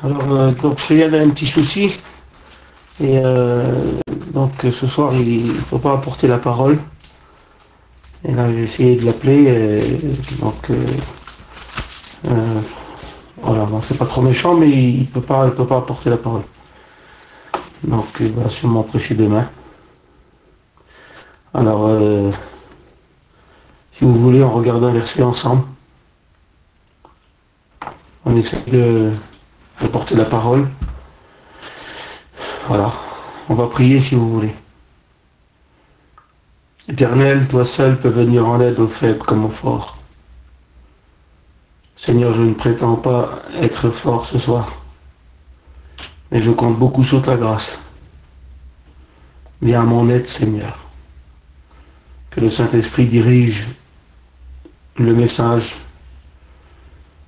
Alors, donc Frédéric a un petit souci. Et donc ce soir, il ne peut pas apporter la parole. Et là, j'ai essayé de l'appeler. Donc, voilà, bon, c'est pas trop méchant, mais il peut pas apporter la parole. Donc, il va sûrement prêcher demain. Alors, si vous voulez, on regarde un verset ensemble. On essaie de porter la parole. Voilà. On va prier si vous voulez. Éternel, toi seul peux venir en aide aux faibles comme aux forts. Seigneur, je ne prétends pas être fort ce soir, mais je compte beaucoup sur ta grâce. Viens à mon aide, Seigneur. Que le Saint-Esprit dirige le message.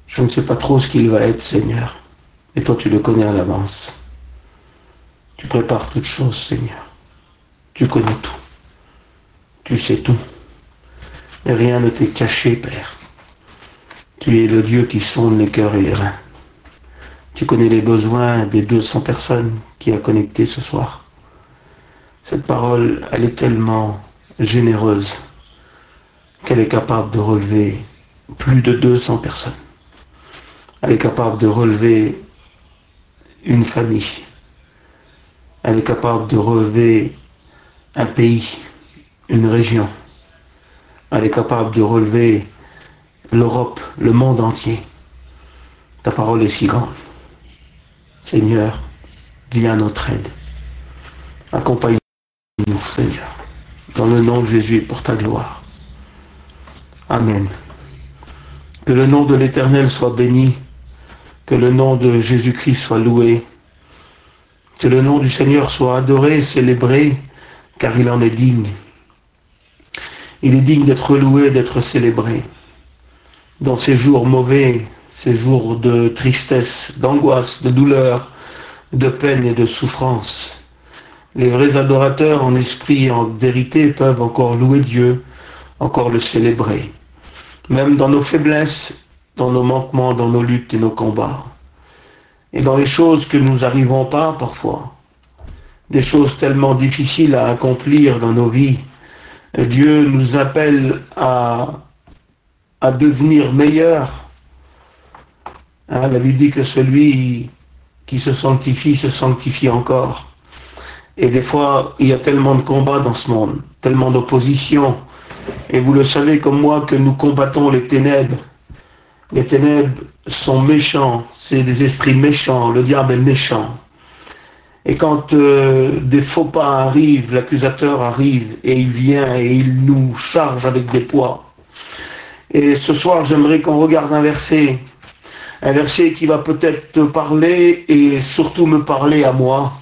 Je ne sais pas trop ce qu'il va être, Seigneur, et toi tu le connais à l'avance. Tu prépares toutes choses, Seigneur. Tu connais tout. Tu sais tout. Et rien ne t'est caché, Père. Tu es le Dieu qui sonde les cœurs et les reins. Tu connais les besoins des 200 personnes qui a connecté ce soir. Cette parole, elle est tellement généreuse qu'elle est capable de relever plus de 200 personnes. Elle est capable de relever une famille. Elle est capable de relever un pays, une région. Elle est capable de relever l'Europe, le monde entier. Ta parole est si grande. Seigneur, viens à notre aide. Accompagne-nous, Seigneur. Dans le nom de Jésus et pour ta gloire. Amen. Que le nom de l'Éternel soit béni. Que le nom de Jésus-Christ soit loué. Que le nom du Seigneur soit adoré, célébré, car il en est digne. Il est digne d'être loué, d'être célébré. Dans ces jours mauvais, ces jours de tristesse, d'angoisse, de douleur, de peine et de souffrance, les vrais adorateurs en esprit et en vérité peuvent encore louer Dieu, encore le célébrer. Même dans nos faiblesses, dans nos manquements, dans nos luttes et nos combats. Et dans les choses que nous n'arrivons pas parfois, des choses tellement difficiles à accomplir dans nos vies, Dieu nous appelle à devenir meilleurs. Hein, la Bible dit que celui qui se sanctifie encore. Et des fois, il y a tellement de combats dans ce monde, tellement d'opposition. Et vous le savez comme moi que nous combattons les ténèbres. Les ténèbres sont méchants, c'est des esprits méchants, le diable est méchant. Et quand des faux pas arrivent, l'accusateur arrive et il vient et il nous charge avec des poids. Et ce soir, j'aimerais qu'on regarde un verset qui va peut-être te parler et surtout me parler à moi.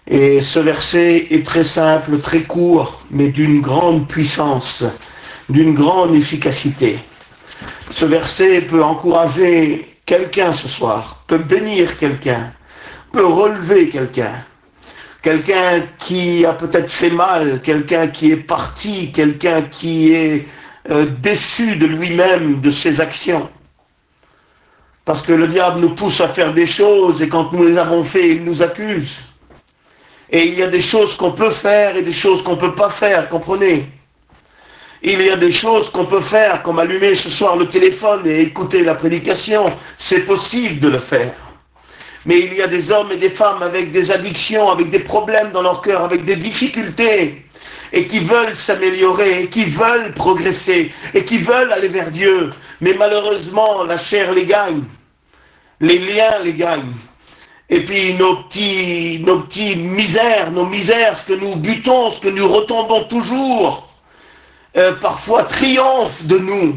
Et ce verset est très simple, très court, mais d'une grande puissance, d'une grande efficacité. Ce verset peut encourager quelqu'un ce soir, peut bénir quelqu'un, peut relever quelqu'un. Quelqu'un qui a peut-être fait mal, quelqu'un qui est parti, quelqu'un qui est déçu de lui-même, de ses actions. Parce que le diable nous pousse à faire des choses et quand nous les avons fait, il nous accuse. Et il y a des choses qu'on peut faire et des choses qu'on ne peut pas faire, comprenez? Il y a des choses qu'on peut faire, comme allumer ce soir le téléphone et écouter la prédication. C'est possible de le faire. Mais il y a des hommes et des femmes avec des addictions, avec des problèmes dans leur cœur, avec des difficultés, et qui veulent s'améliorer, et qui veulent progresser, et qui veulent aller vers Dieu. Mais malheureusement, la chair les gagne. Les liens les gagnent. Et puis nos petits misères, nos misères, ce que nous butons, ce que nous retombons toujours, parfois triomphe de nous.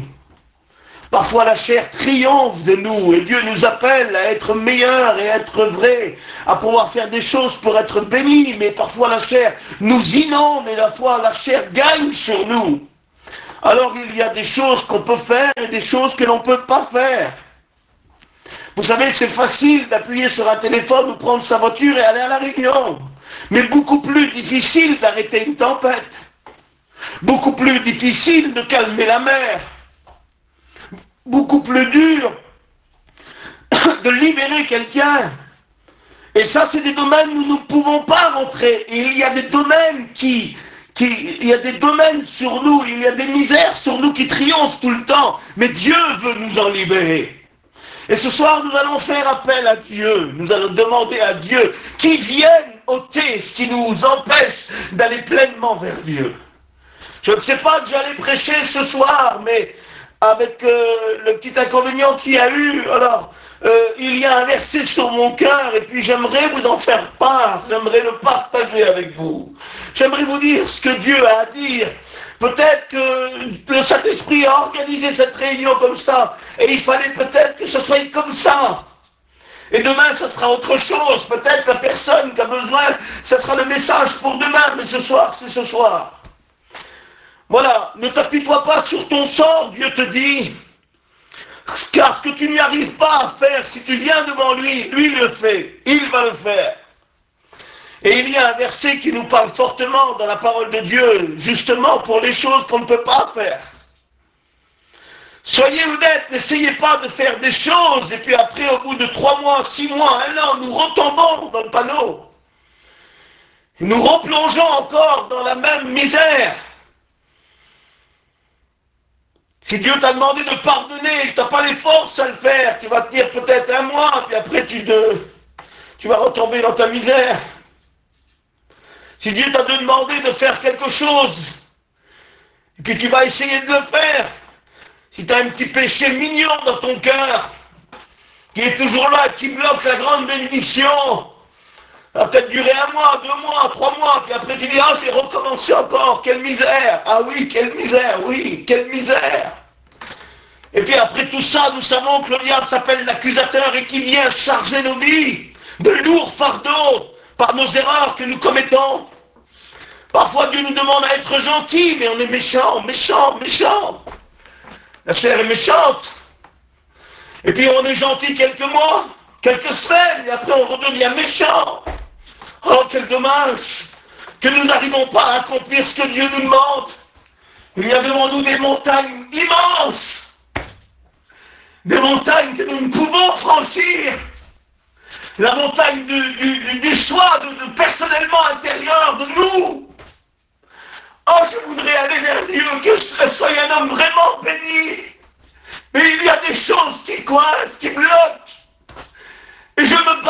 Parfois la chair triomphe de nous et Dieu nous appelle à être meilleurs et à être vrais, à pouvoir faire des choses pour être bénis, mais parfois la chair nous inonde et la chair gagne sur nous. Alors il y a des choses qu'on peut faire et des choses que l'on ne peut pas faire. Vous savez, c'est facile d'appuyer sur un téléphone ou prendre sa voiture et aller à la réunion, mais beaucoup plus difficile d'arrêter une tempête. Beaucoup plus difficile de calmer la mer. Beaucoup plus dur de libérer quelqu'un. Et ça, c'est des domaines où nous ne pouvons pas rentrer. Et il y a des domaines il y a des domaines sur nous, il y a des misères sur nous qui triomphent tout le temps. Mais Dieu veut nous en libérer. Et ce soir, nous allons faire appel à Dieu. Nous allons demander à Dieu qu'il vienne ôter ce qui nous empêche d'aller pleinement vers Dieu. Je ne sais pas que j'allais prêcher ce soir, mais avec le petit inconvénient qu'il y a eu, alors il y a un verset sur mon cœur et puis j'aimerais vous en faire part, j'aimerais le partager avec vous. J'aimerais vous dire ce que Dieu a à dire. Peut-être que le Saint-Esprit a organisé cette réunion comme ça et il fallait peut-être que ce soit comme ça. Et demain, ça sera autre chose. Peut-être la personne qui a besoin, ça sera le message pour demain, mais ce soir, c'est ce soir. Voilà, ne t'appuie-toi pas sur ton sort, Dieu te dit. Car ce que tu n'y arrives pas à faire, si tu viens devant lui, lui le fait. Il va le faire. Et il y a un verset qui nous parle fortement dans la parole de Dieu, justement pour les choses qu'on ne peut pas faire. Soyez honnêtes, n'essayez pas de faire des choses, et puis après, au bout de 3 mois, 6 mois, 1 an, nous retombons dans le panneau. Nous replongeons encore dans la même misère. Si Dieu t'a demandé de pardonner, tu n'as pas les forces à le faire, tu vas tenir peut-être 1 mois, puis après tu vas retomber dans ta misère. Si Dieu t'a demandé de faire quelque chose, et puis tu vas essayer de le faire, si tu as un petit péché mignon dans ton cœur, qui est toujours là, qui bloque la grande bénédiction, ça va peut-être durer 1 mois, 2 mois, 3 mois, puis après tu dis, ah, j'ai recommencé encore, quelle misère, ah oui, quelle misère, oui, quelle misère. Et puis après tout ça, nous savons que le diable s'appelle l'accusateur et qui vient charger nos vies de lourds fardeaux par nos erreurs que nous commettons. Parfois Dieu nous demande à être gentils, mais on est méchant, méchant, méchant. La chair est méchante. Et puis on est gentil quelques mois, quelques semaines, et après on redevient méchant. Oh, quel dommage que nous n'arrivons pas à accomplir ce que Dieu nous demande. Il y a devant nous des montagnes immenses. Des montagnes que nous ne pouvons franchir. La montagne du choix, personnellement intérieur de nous. Oh, je voudrais aller vers Dieu, que je sois un homme vraiment béni. Mais il y a des choses qui coincent, qui bloquent. Et je me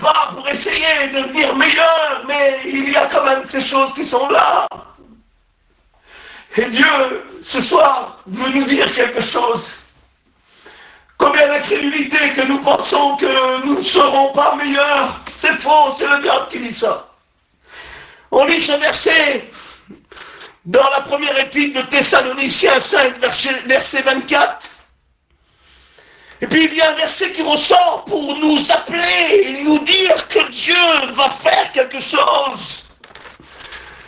bats pour essayer de devenir meilleur, mais il y a quand même ces choses qui sont là. Et Dieu, ce soir, veut nous dire quelque chose. Combien d'incrédulité que nous pensons que nous ne serons pas meilleurs. C'est faux, c'est le diable qui dit ça. On lit ce verset dans la première épître de Thessaloniciens 5, verset 24. Et puis il y a un verset qui ressort pour nous appeler et nous dire que Dieu va faire quelque chose.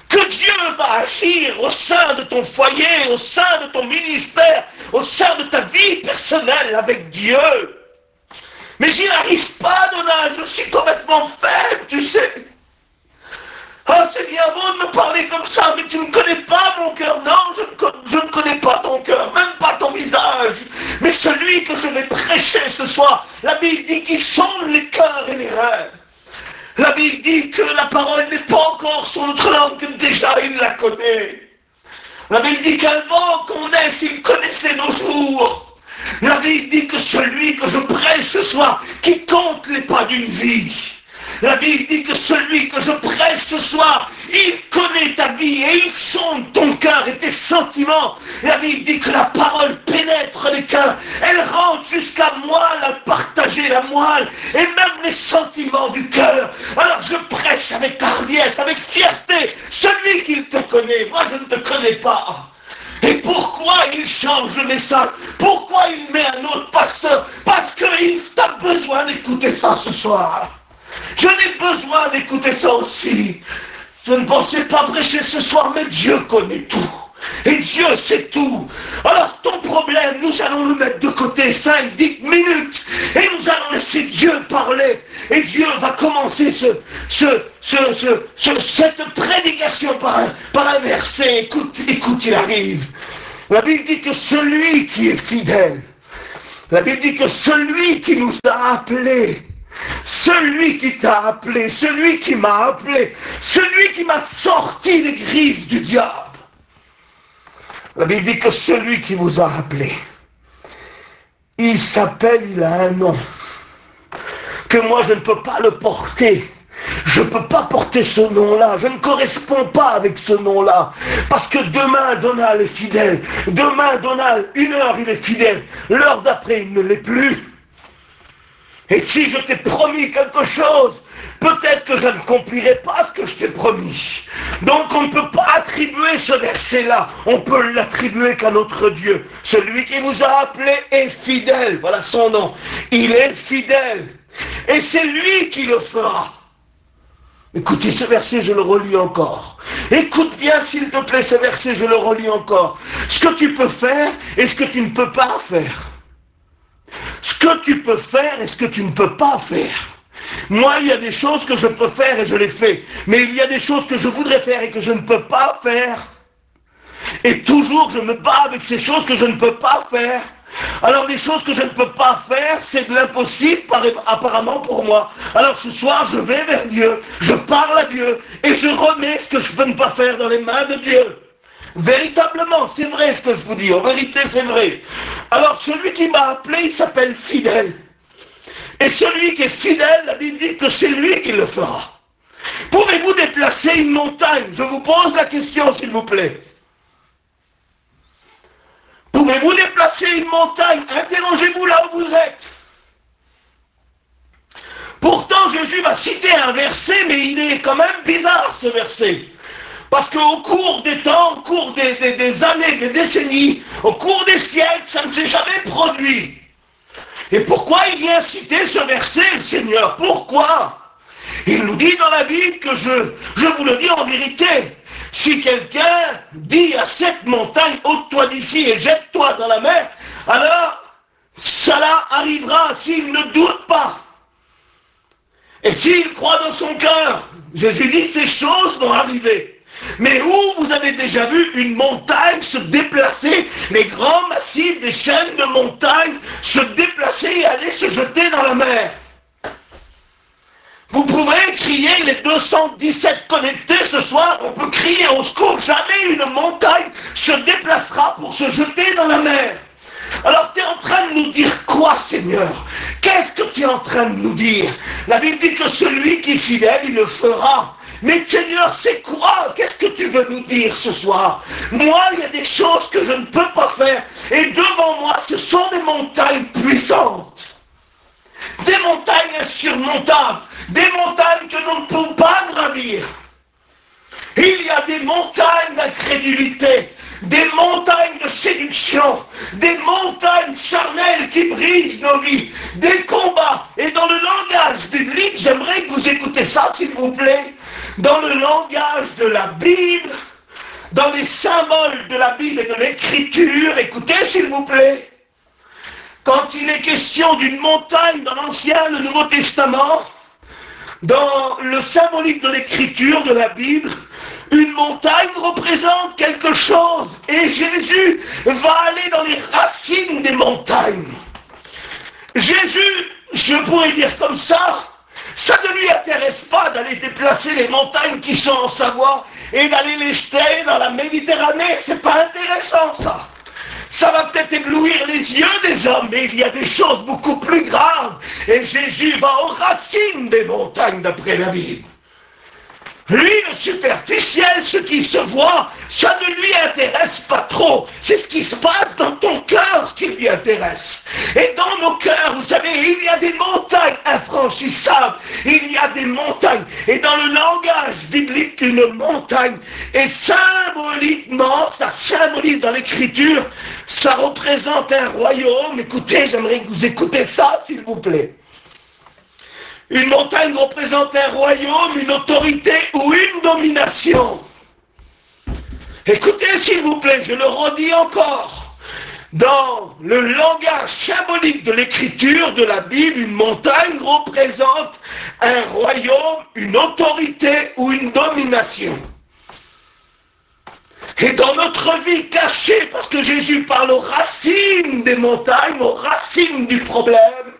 Que Dieu va agir au sein de ton foyer, au sein de ton ministère, au sein de ta vie personnelle avec Dieu. Mais j'y arrive pas, Donald, je suis complètement faible, tu sais. Ah, c'est bien beau de me parler comme ça, mais tu ne connais pas mon cœur. Non, je ne connais pas ton cœur, même pas ton visage. Mais celui que je vais prêcher ce soir, la Bible dit qu'il sonde les cœurs et les reins. La Bible dit que la parole n'est pas encore sur notre langue, que déjà il la connaît. La Bible dit qu'avant qu'on naisse, il connaissait nos jours. La Bible dit que celui que je prêche ce soir, qui compte les pas d'une vie. La Bible dit que celui que je prêche ce soir, il connaît ta vie et il sonde ton cœur et tes sentiments. La Bible dit que la parole pénètre les cœurs. Elle rentre jusqu'à moelle, à partager la moelle et même les sentiments du cœur. Alors je prêche avec hardiesse, avec fierté, celui qui te connaît. Moi je ne te connais pas. Et pourquoi il change le message? Pourquoi il met un autre pasteur? Parce qu'il a besoin d'écouter ça ce soir. Je n'ai besoin d'écouter ça aussi. Je ne pensais pas prêcher ce soir, mais Dieu connaît tout. Et Dieu sait tout. Alors ton problème, nous allons le mettre de côté 5-10 minutes. Et nous allons laisser Dieu parler. Et Dieu va commencer cette prédication par un verset. Écoute, il arrive. La Bible dit que celui qui est fidèle La Bible dit que celui qui nous a appelés, celui qui t'a appelé, celui qui m'a appelé, celui qui m'a sorti des griffes du diable. La Bible dit que celui qui vous a appelé, il s'appelle, il a un nom, que moi je ne peux pas le porter. Je ne peux pas porter ce nom-là, je ne corresponds pas avec ce nom-là. Parce que demain, Donald est fidèle. Demain, Donald, 1 heure, il est fidèle. L'heure d'après, il ne l'est plus. Et si je t'ai promis quelque chose, peut-être que je n'accomplirai pas ce que je t'ai promis. Donc on ne peut pas attribuer ce verset-là. On peut l'attribuer qu'à notre Dieu. Celui qui vous a appelé est fidèle. Voilà son nom. Il est fidèle. Et c'est lui qui le fera. Écoutez ce verset, je le relis encore. Écoute bien s'il te plaît ce verset, je le relis encore. Ce que tu peux faire et ce que tu ne peux pas faire. Ce que tu peux faire et ce que tu ne peux pas faire. Moi, il y a des choses que je peux faire et je les fais. Mais il y a des choses que je voudrais faire et que je ne peux pas faire. Et toujours, je me bats avec ces choses que je ne peux pas faire. Alors les choses que je ne peux pas faire, c'est de l'impossible apparemment pour moi. Alors ce soir, je vais vers Dieu, je parle à Dieu et je remets ce que je peux ne pas faire dans les mains de Dieu. Véritablement, c'est vrai ce que je vous dis, en vérité c'est vrai. Alors celui qui m'a appelé, il s'appelle fidèle. Et celui qui est fidèle, la Bible dit que c'est lui qui le fera. Pouvez-vous déplacer une montagne? Je vous pose la question s'il vous plaît. Pouvez-vous déplacer une montagne? Interrogez-vous là où vous êtes. Pourtant, Jésus va citer un verset, mais il est quand même bizarre ce verset. Parce qu'au cours des temps, au cours des années, des décennies, au cours des siècles, ça ne s'est jamais produit. Et pourquoi il vient citer ce verset, le Seigneur? Pourquoi? Il nous dit dans la Bible que je vous le dis en vérité, si quelqu'un dit à cette montagne, ôte-toi d'ici et jette-toi dans la mer, alors cela arrivera s'il ne doute pas. Et s'il croit dans son cœur, Jésus dit ces choses vont arriver. Mais où vous avez déjà vu une montagne se déplacer, les grands massifs des chaînes de montagnes se déplacer et aller se jeter dans la mer? Vous pouvez crier les 217 connectés ce soir, on peut crier au secours, jamais une montagne se déplacera pour se jeter dans la mer. Alors tu es en train de nous dire quoi, Seigneur? Qu'est-ce que tu es en train de nous dire? La Bible dit que celui qui est fidèle, il le fera. Mais Seigneur, c'est quoi? Qu'est-ce que tu veux nous dire ce soir? Moi, il y a des choses que je ne peux pas faire. Et devant moi, ce sont des montagnes puissantes. Des montagnes insurmontables. Des montagnes que nous ne pouvons pas gravir. Il y a des montagnes d'incrédulité, des montagnes de séduction, des montagnes charnelles qui brisent nos vies, des combats. Et dans le langage biblique, j'aimerais que vous écoutez ça s'il vous plaît, dans le langage de la Bible, dans les symboles de la Bible et de l'écriture, écoutez s'il vous plaît, quand il est question d'une montagne dans l'Ancien et le Nouveau Testament, dans le symbolique de l'écriture de la Bible, une montagne représente quelque chose. Et Jésus va aller dans les racines des montagnes. Jésus, je pourrais dire comme ça ne lui intéresse pas d'aller déplacer les montagnes qui sont en Savoie et d'aller les jeter dans la Méditerranée. C'est pas intéressant ça. Ça va peut-être éblouir les yeux des hommes, mais il y a des choses beaucoup plus graves. Et Jésus va aux racines des montagnes d'après la Bible. Lui, le superficiel, ce qui se voit, ça ne lui intéresse pas trop. C'est ce qui se passe dans ton cœur, ce qui lui intéresse. Et dans nos cœurs, vous savez, il y a des montagnes infranchissables. Il y a des montagnes. Et dans le langage biblique, une montagne, et symboliquement, ça symbolise dans l'écriture, ça représente un royaume. Écoutez, j'aimerais que vous écoutez ça, s'il vous plaît. Une montagne représente un royaume, une autorité ou une domination. Écoutez s'il vous plaît, je le redis encore. Dans le langage symbolique de l'écriture de la Bible, une montagne représente un royaume, une autorité ou une domination. Et dans notre vie cachée, parce que Jésus parle aux racines des montagnes, aux racines du problème,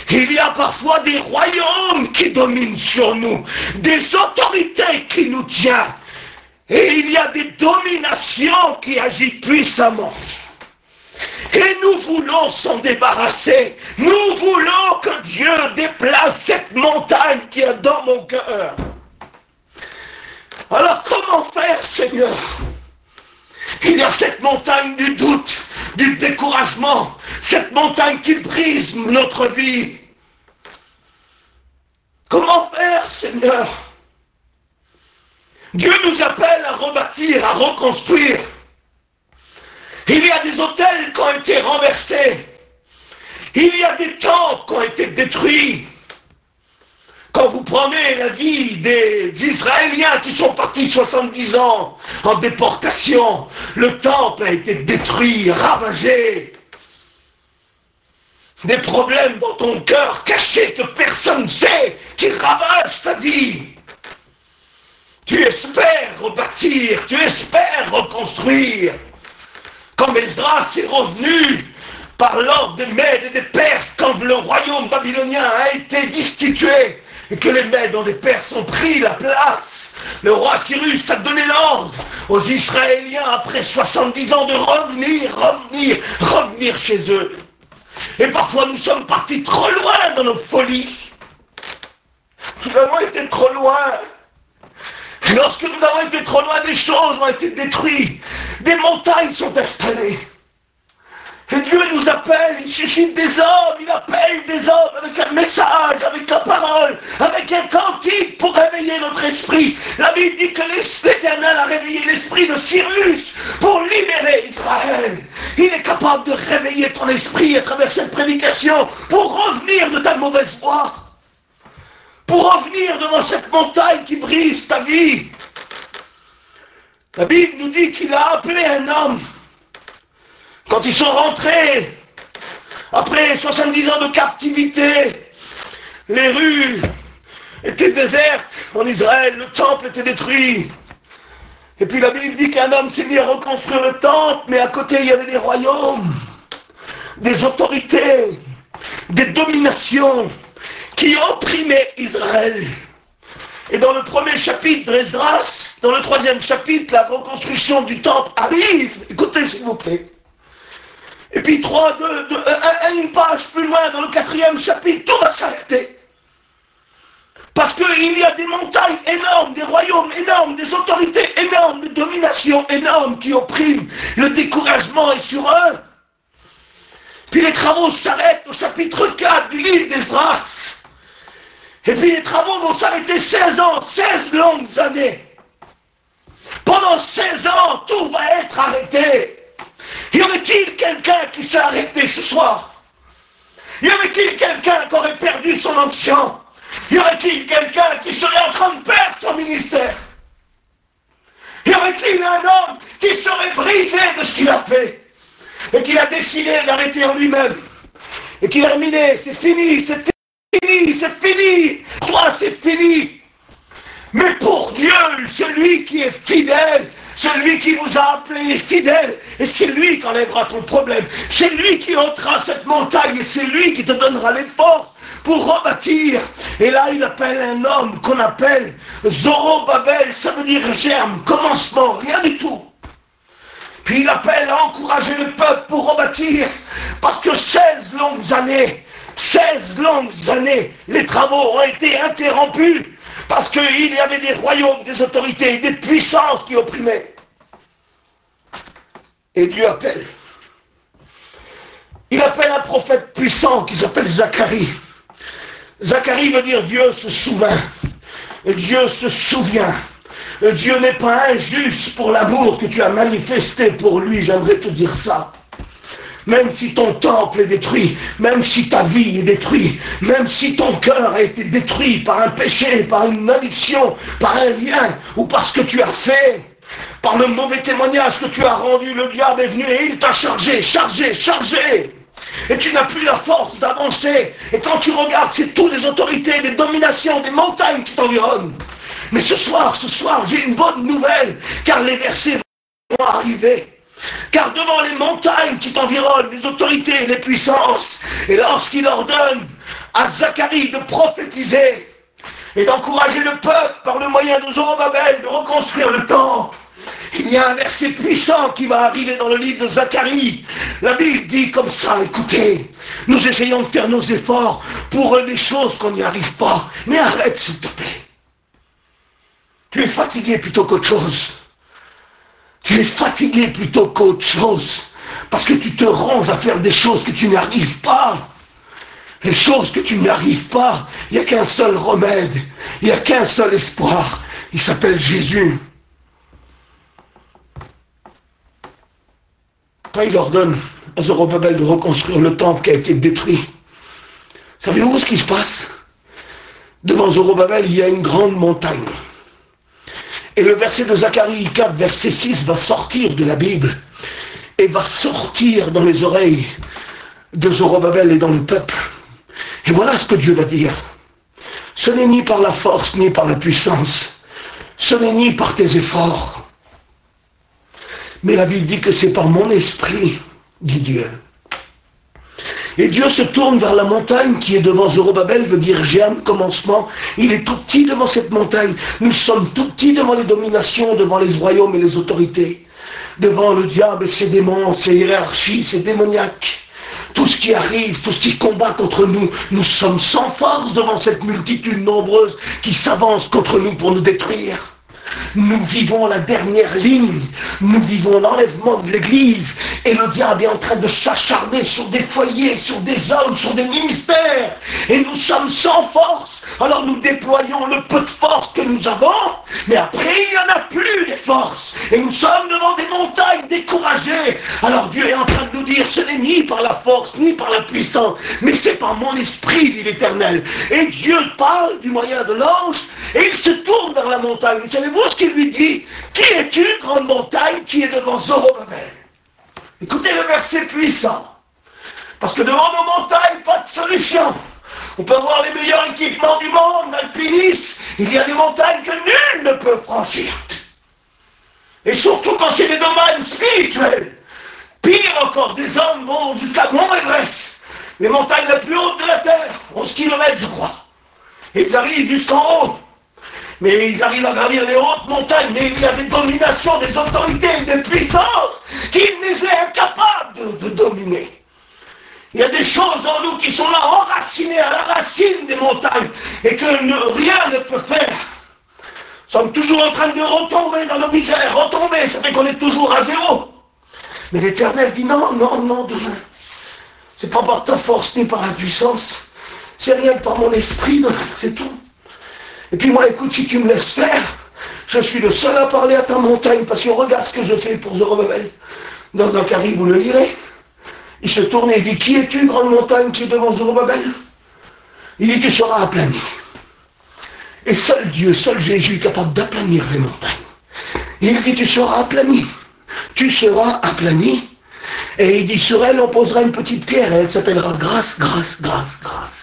il y a parfois des royaumes qui dominent sur nous, des autorités qui nous tiennent, et il y a des dominations qui agissent puissamment. Et nous voulons s'en débarrasser. Nous voulons que Dieu déplace cette montagne qui est dans mon cœur. Alors comment faire, Seigneur? Il y a cette montagne du doute, du découragement, cette montagne qui brise notre vie. Comment faire, Seigneur? Dieu nous appelle à rebâtir, à reconstruire. Il y a des hôtels qui ont été renversés. Il y a des temples qui ont été détruits. Quand vous prenez la vie des Israéliens qui sont partis 70 ans en déportation, le temple a été détruit, ravagé. Des problèmes dans ton cœur cachés que personne ne sait, qui ravagent ta vie. Tu espères rebâtir, tu espères reconstruire. Comme Esdras est revenu par l'ordre des Mèdes et des Perses, quand le royaume babylonien a été destitué, et que les Mèdes et les Perses ont pris la place, le roi Cyrus a donné l'ordre aux Israéliens, après 70 ans, de revenir chez eux. Et parfois nous sommes partis trop loin dans nos folies. Nous avons été trop loin. Et lorsque nous avons été trop loin, des choses ont été détruites. Des montagnes sont installées. Et Dieu nous appelle, il suscite des hommes, il appelle des hommes avec un message, avec la parole, avec un cantique pour réveiller notre esprit. La Bible dit que l'Éternel a réveillé l'esprit de Cyrus pour libérer Israël. Il est capable de réveiller ton esprit à travers cette prédication pour revenir de ta mauvaise voie. Pour revenir devant cette montagne qui brise ta vie. La Bible nous dit qu'il a appelé un homme. Quand ils sont rentrés, après 70 ans de captivité, les rues étaient désertes en Israël, le temple était détruit. Et puis la Bible dit qu'un homme s'est mis à reconstruire le temple, mais à côté il y avait des royaumes, des autorités, des dominations qui opprimaient Israël. Et dans le premier chapitre d'Esdras, dans le troisième chapitre, la reconstruction du temple arrive. Écoutez s'il vous plaît. Et puis une page plus loin, dans le quatrième chapitre, tout va s'arrêter. Parce qu'il y a des montagnes énormes, des royaumes énormes, des autorités énormes, des dominations énormes qui oppriment. Le découragement est sur eux. Puis les travaux s'arrêtent au chapitre 4 du livre d'Esdras. Et puis les travaux vont s'arrêter 16 ans, 16 longues années. Pendant 16 ans, tout va être arrêté. Y aurait-il quelqu'un qui s'est arrêté ce soir? Y aurait-il quelqu'un qui aurait perdu son onction? Y aurait-il quelqu'un qui serait en train de perdre son ministère? Y aurait-il un homme qui serait brisé de ce qu'il a fait et qu'il a décidé d'arrêter en lui-même et qu'il a terminé, c'est fini, c'est fini, c'est fini, toi c'est fini. Mais pour Dieu, celui qui est fidèle, celui qui vous a appelé est fidèle, et c'est lui qui enlèvera ton problème, c'est lui qui ôtera cette montagne, et c'est lui qui te donnera les forces pour rebâtir. Et là il appelle un homme qu'on appelle Zorobabel, ça veut dire germe, commencement, rien du tout. Puis il appelle à encourager le peuple pour rebâtir, parce que 16 longues années, les travaux ont été interrompus, parce qu'il y avait des royaumes, des autorités, des puissances qui opprimaient. Et Dieu appelle. Il appelle un prophète puissant qui s'appelle Zacharie. Zacharie veut dire Dieu se souvient. Dieu se souvient. Dieu n'est pas injuste pour l'amour que tu as manifesté pour lui, j'aimerais te dire ça. Même si ton temple est détruit, même si ta vie est détruite, même si ton cœur a été détruit par un péché, par une addiction, par un lien, ou parce que tu as fait, par le mauvais témoignage que tu as rendu, le diable est venu et il t'a chargé. Et tu n'as plus la force d'avancer. Et quand tu regardes, c'est toutes les autorités, des dominations, des montagnes qui t'environnent. Mais ce soir, j'ai une bonne nouvelle, car les versets vont arriver. Car devant les montagnes qui t'environnent, les autorités, les puissances, et lorsqu'il ordonne à Zacharie de prophétiser et d'encourager le peuple par le moyen de Zorobabel de reconstruire le temple, il y a un verset puissant qui va arriver dans le livre de Zacharie. La Bible dit comme ça, écoutez, nous essayons de faire nos efforts pour des choses qu'on n'y arrive pas, mais arrête s'il te plaît. Tu es fatigué plutôt qu'autre chose. Tu es fatigué plutôt qu'autre chose, parce que tu te ronges à faire des choses que tu n'arrives pas. Les choses que tu n'arrives pas, il n'y a qu'un seul remède, il n'y a qu'un seul espoir, il s'appelle Jésus. Quand il ordonne à Zorobabel de reconstruire le temple qui a été détruit, savez-vous ce qui se passe? Devant Zorobabel, il y a une grande montagne. Et le verset de Zacharie 4, verset 6, va sortir de la Bible et va sortir dans les oreilles de Zorobabel et dans le peuple. Et voilà ce que Dieu va dire. Ce n'est ni par la force, ni par la puissance. Ce n'est ni par tes efforts. Mais la Bible dit que c'est par mon esprit, dit Dieu. Et Dieu se tourne vers la montagne qui est devant Zorobabel, veut dire j'ai un commencement. Il est tout petit devant cette montagne. Nous sommes tout petits devant les dominations, devant les royaumes et les autorités. Devant le diable et ses démons, ses hiérarchies, ses démoniaques. Tout ce qui arrive, tout ce qui combat contre nous, nous sommes sans force devant cette multitude nombreuse qui s'avance contre nous pour nous détruire. Nous vivons la dernière ligne, nous vivons l'enlèvement de l'Église, et le diable est en train de s'acharner sur des foyers, sur des hommes, sur des ministères, et nous sommes sans force. Alors nous déployons le peu de force que nous avons, mais après il n'y en a plus les forces, et nous sommes devant des montagnes découragées. Alors Dieu est en train de nous dire, ce n'est ni par la force, ni par la puissance, mais c'est par mon esprit, dit l'Éternel. Et Dieu parle du moyen de l'ange, et il se tourne vers la montagne. Et savez-vous ce qu'il lui dit? Qui es-tu, grande montagne, qui est devant Zorobabel? Écoutez le verset puissant. Parce que devant nos montagnes, pas de solution. On peut avoir les meilleurs équipements du monde, alpinistes. Il y a des montagnes que nul ne peut franchir. Et surtout quand c'est des domaines spirituels. Pire encore, des hommes vont jusqu'à Mont Everest, les montagnes les plus hautes de la Terre, 11 km je crois. Et ils arrivent jusqu'en haut. Mais ils arrivent à gravir les hautes montagnes, mais il y a des dominations, des autorités, des puissances qui les est incapable de dominer. Il y a des choses en nous qui sont là, enracinées à la racine des montagnes, et que rien ne peut faire. Nous sommes toujours en train de retomber dans nos misères, retomber, ça fait qu'on est toujours à zéro. Mais l'Éternel dit non, non, non, demain. C'est pas par ta force ni par la puissance, c'est rien que par mon esprit, c'est tout. Et puis moi, écoute, si tu me laisses faire, je suis le seul à parler à ta montagne, parce que regarde ce que je fais pour Zorobabel. Dans Zacharie, vous le lirez. Il se tourne et il dit, qui es-tu, grande montagne, qui est devant Zorobabel? Il dit, tu seras aplani. Et seul Dieu, seul Jésus est capable d'aplanir les montagnes. Et il dit, tu seras aplani. Tu seras aplani. Et il dit, sur elle, on posera une petite pierre, et elle s'appellera grâce, grâce, grâce, grâce.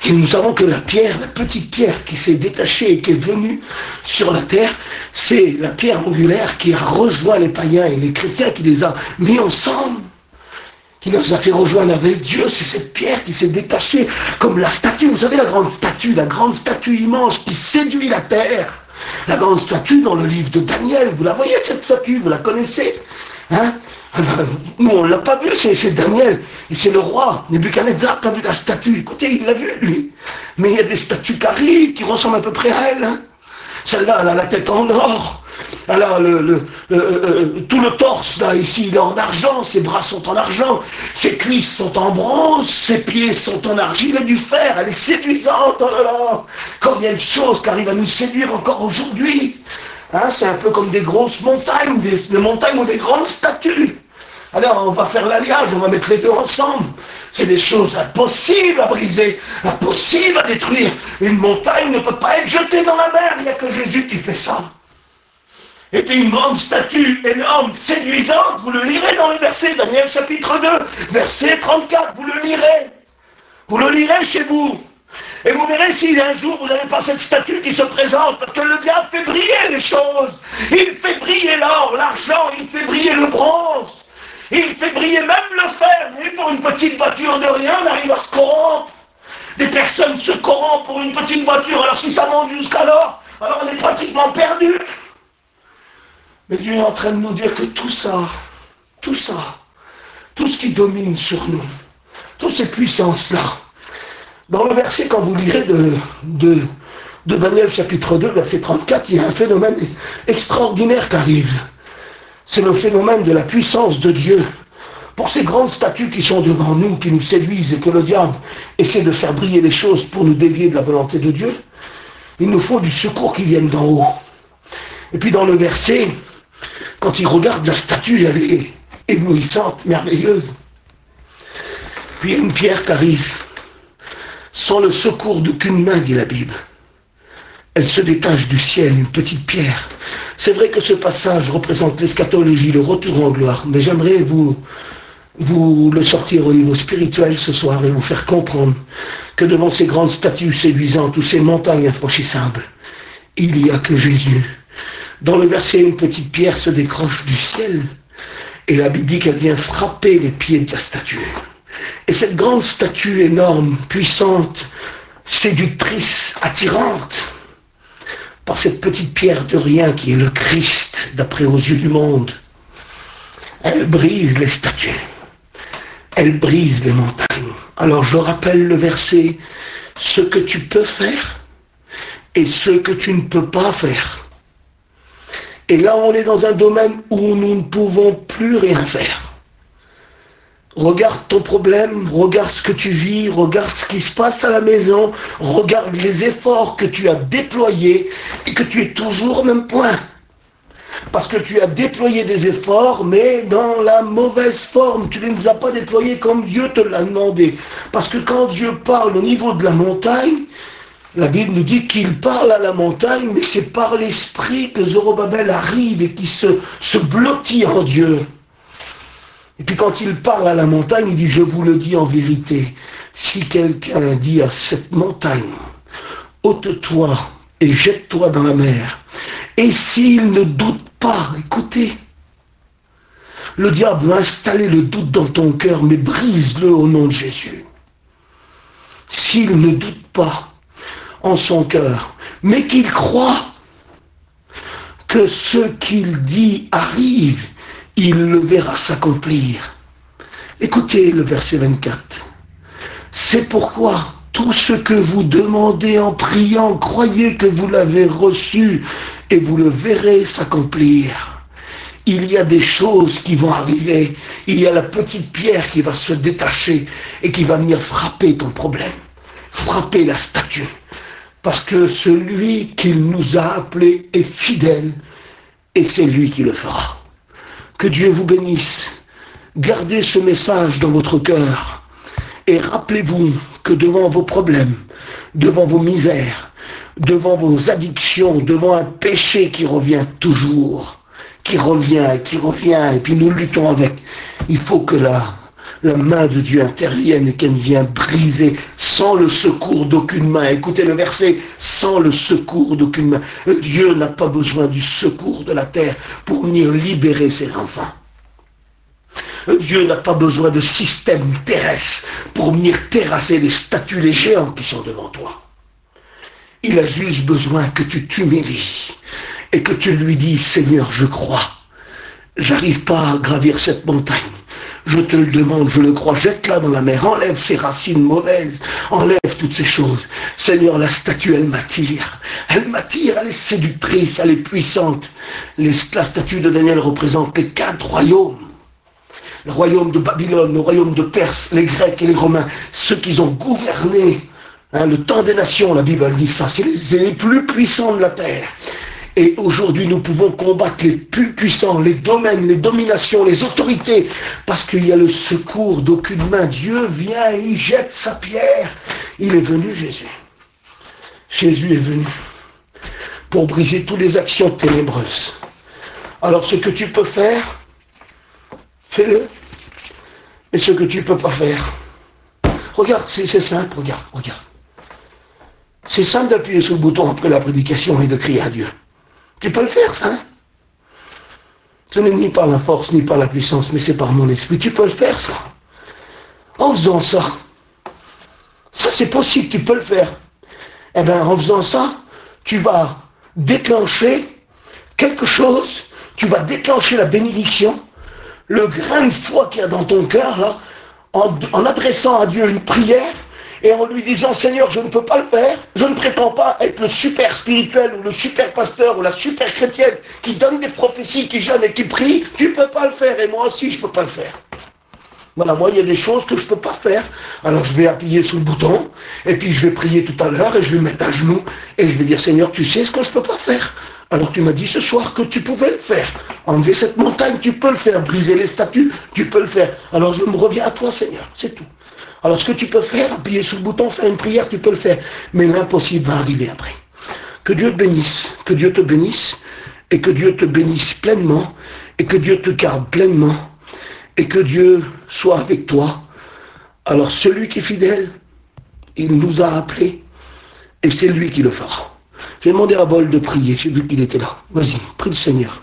Et nous savons que la pierre, la petite pierre qui s'est détachée et qui est venue sur la terre, c'est la pierre angulaire qui a rejoint les païens et les chrétiens, qui les a mis ensemble, qui nous a fait rejoindre avec Dieu. C'est cette pierre qui s'est détachée comme la statue. Vous savez, la grande statue immense qui séduit la terre. La grande statue dans le livre de Daniel, vous la voyez cette statue, vous la connaissez, hein? Nous on ne l'a pas vu, c'est Daniel, et c'est le roi Nebuchadnezzar qui a vu la statue. Écoutez, il l'a vu lui. Mais il y a des statues qui arrivent, qui ressemblent à peu près à elle, hein? Celle-là, elle a la tête en or, elle a tout le torse là, ici, il est en argent, ses bras sont en argent, ses cuisses sont en bronze, ses pieds sont en argile et du fer, elle est séduisante, oh là là. Combien de choses qui arrivent à nous séduire encore aujourd'hui, hein? C'est un peu comme des grosses montagnes, des montagnes ou des grandes statues. Alors on va faire l'alliage, on va mettre les deux ensemble. C'est des choses impossibles à briser, impossibles à détruire. Une montagne ne peut pas être jetée dans la mer, il n'y a que Jésus qui fait ça. Et puis une grande statue énorme, séduisante, vous le lirez dans le verset, Daniel chapitre 2, verset 34, vous le lirez. Vous le lirez chez vous. Et vous verrez si un jour vous n'avez pas cette statue qui se présente, parce que le diable fait briller les choses. Il fait briller l'or, l'argent, il fait briller le bronze. Il fait briller même le fer. Et pour une petite voiture de rien, on arrive à se corrompre. Des personnes se corrompent pour une petite voiture. Alors si ça monte jusqu'à l'or, alors on est pratiquement perdu. Mais Dieu est en train de nous dire que tout ça, tout ce qui domine sur nous, toutes ces puissances-là, dans le verset, quand vous lirez de Daniel chapitre 2, verset 34, il y a un phénomène extraordinaire qui arrive. C'est le phénomène de la puissance de Dieu. Pour ces grandes statues qui sont devant nous, qui nous séduisent et que le diable essaie de faire briller les choses pour nous dévier de la volonté de Dieu, il nous faut du secours qui vienne d'en haut. Et puis dans le verset, quand il regarde la statue, elle est éblouissante, merveilleuse. Puis il y a une pierre qui arrive. Sans le secours d'aucune main, dit la Bible. Elle se détache du ciel, une petite pierre. C'est vrai que ce passage représente l'eschatologie, le retour en gloire, mais j'aimerais vous le sortir au niveau spirituel ce soir et vous faire comprendre que devant ces grandes statues séduisantes ou ces montagnes infranchissables, il n'y a que Jésus. Dans le verset, une petite pierre se décroche du ciel et la Bible dit qu'elle vient frapper les pieds de la statue. Et cette grande statue énorme, puissante, séductrice, attirante, par cette petite pierre de rien qui est le Christ, d'après aux yeux du monde, elle brise les statues, elle brise les montagnes. Alors je rappelle le verset, ce que tu peux faire et ce que tu ne peux pas faire. Et là on est dans un domaine où nous ne pouvons plus rien faire. Regarde ton problème, regarde ce que tu vis, regarde ce qui se passe à la maison, regarde les efforts que tu as déployés et que tu es toujours au même point. Parce que tu as déployé des efforts, mais dans la mauvaise forme. Tu ne les as pas déployés comme Dieu te l'a demandé. Parce que quand Dieu parle au niveau de la montagne, la Bible nous dit qu'il parle à la montagne, mais c'est par l'esprit que Zorobabel arrive et qui se blottit en Dieu. Et puis quand il parle à la montagne, il dit, je vous le dis en vérité, si quelqu'un dit à cette montagne, ôte-toi et jette-toi dans la mer, et s'il ne doute pas, écoutez, le diable va installer le doute dans ton cœur, mais brise-le au nom de Jésus. S'il ne doute pas en son cœur, mais qu'il croit que ce qu'il dit arrive, il le verra s'accomplir. Écoutez le verset 24. C'est pourquoi tout ce que vous demandez en priant, croyez que vous l'avez reçu et vous le verrez s'accomplir. Il y a des choses qui vont arriver. Il y a la petite pierre qui va se détacher et qui va venir frapper ton problème. Frapper la statue. Parce que celui qui nous a appelés est fidèle et c'est lui qui le fera. Que Dieu vous bénisse. Gardez ce message dans votre cœur. Et rappelez-vous que devant vos problèmes, devant vos misères, devant vos addictions, devant un péché qui revient toujours, qui revient, et puis nous luttons avec, il faut que la main de Dieu intervienne et qu'elle vienne briser sans le secours d'aucune main. Écoutez le verset, sans le secours d'aucune main. Dieu n'a pas besoin du secours de la terre pour venir libérer ses enfants. Dieu n'a pas besoin de système terrestre pour venir terrasser les statues, les géants qui sont devant toi. Il a juste besoin que tu t'humilies et que tu lui dis, Seigneur, je crois. J'arrive pas à gravir cette montagne. Je te le demande, je le crois, jette-la dans la mer, enlève ces racines mauvaises, enlève toutes ces choses. Seigneur, la statue, elle m'attire, elle est séductrice, elle est puissante. La statue de Daniel représente les 4 royaumes. Le royaume de Babylone, le royaume de Perse, les Grecs et les Romains, ceux qui ont gouverné le temps des nations, la Bible dit ça, c'est les plus puissants de la terre. Et aujourd'hui, nous pouvons combattre les plus puissants, les domaines, les dominations, les autorités, parce qu'il y a le secours d'aucune main. Dieu vient et il jette sa pierre. Il est venu, Jésus. Jésus est venu pour briser toutes les actions ténébreuses. Alors, ce que tu peux faire, fais-le. Et ce que tu ne peux pas faire, regarde, c'est simple, regarde. C'est simple d'appuyer sur le bouton après la prédication et de crier à Dieu. Tu peux le faire, ça, hein? Ce n'est ni par la force, ni par la puissance, mais c'est par mon esprit. Tu peux le faire, ça. En faisant ça, ça c'est possible, tu peux le faire. Eh bien, en faisant ça, tu vas déclencher quelque chose, tu vas déclencher la bénédiction, le grain de foi qu'il y a dans ton cœur, là, en adressant à Dieu une prière, et en lui disant, Seigneur, je ne peux pas le faire, je ne prétends pas être le super spirituel, ou le super pasteur, ou la super chrétienne, qui donne des prophéties, qui jeûne et qui prie, tu ne peux pas le faire, et moi aussi, je ne peux pas le faire. Voilà, moi, il y a des choses que je ne peux pas faire. Alors, je vais appuyer sur le bouton, et puis je vais prier tout à l'heure, et je vais me mettre à genoux, et je vais dire, Seigneur, tu sais ce que je ne peux pas faire. Alors, tu m'as dit ce soir que tu pouvais le faire. Enlever cette montagne, tu peux le faire. Briser les statues, tu peux le faire. Alors, je me reviens à toi, Seigneur, c'est tout. Alors, ce que tu peux faire, appuyer sur le bouton, faire une prière, tu peux le faire. Mais l'impossible va arriver après. Que Dieu te bénisse, et que Dieu te bénisse pleinement, et que Dieu te garde pleinement, et que Dieu soit avec toi. Alors celui qui est fidèle, il nous a appelés, et c'est lui qui le fera. J'ai demandé à Bol de prier, j'ai vu qu'il était là. Vas-y, prie le Seigneur.